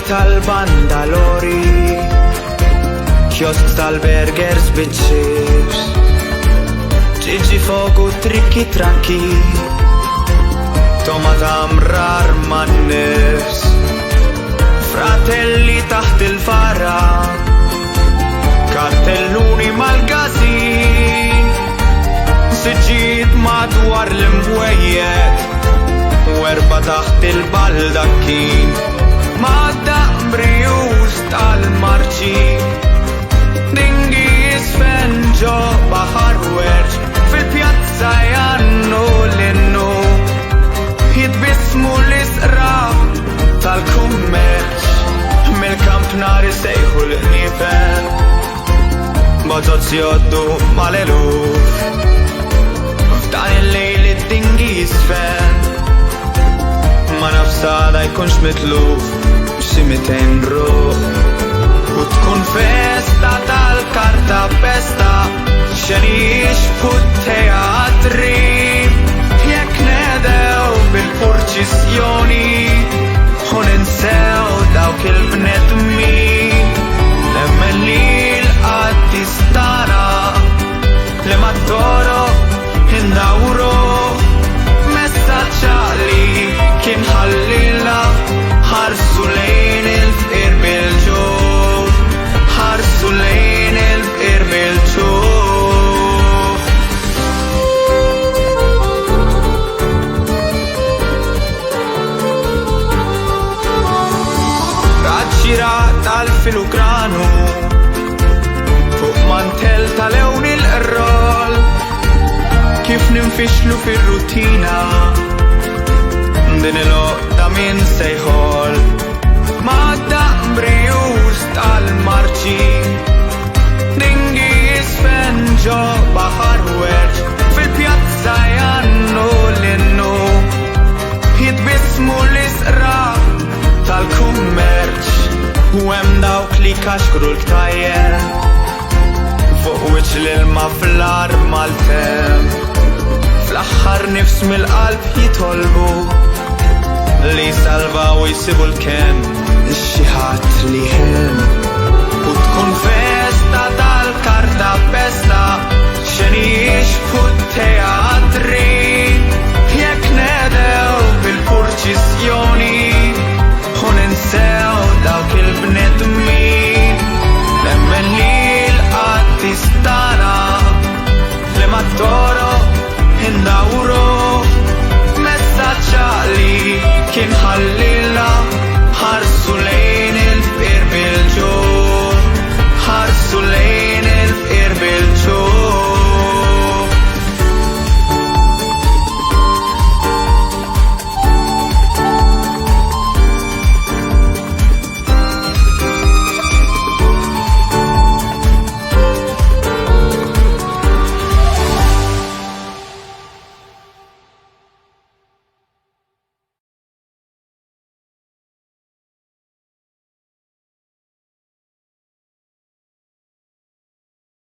tal-bandalori, kiosk tal-burgers bit-chips, ġiġi fogu trikki trakki, tomata mrar man-nifs, fratelli taħt il-fara, kartelluni mal-gazin, siġġiet madwar l-imwejjed, werba taħt il-baldakkin, madda brius tal-marċi, dingi jisfen ġo baħar werġ, fil-pjazza jannu l-innu, jitbismu l-isra tal-kummerċ, mil-kamp nari sejħu l-nifen, boġoċ joddu mal-eluf, f'dan il-lejl id-dingi jisfen, ma nafsada jkunx mitluf b'xi 200 ruħ, u tkun festa tal-karta pesta, xenix fut teatri, jekk nedew bil-purċissjoni, u ninsew dawk il-bnedmi, lemmen li l-qattistana, li mat-toro indawro, messaċċali kien ħallila, ħarsu lejn il-fqir bil-ġuf, ħarsu lejn il-fqir bil-ġuf. Raġġira tal-filukranu, fuq mantel tal-ewn il-qrol, kif ninfixlu fir-rutina, din il-oqda min sejħol, madda brius tal-marċi, dingi jisfen ġo baħar werġ, fil-pjazza jannu l-innu, jitbismu l-isra tal-kummerċ, u hemm dawk li kaxkru l-ktajjen, fuq wiċċ l-ilma fl-ar mal-tem, fl-aħħar nifs mill-qalb jitolbu li salvaw jisibu l-ken xi ħadd li ħin, u tkun festa tal-karta pesta, xenix fut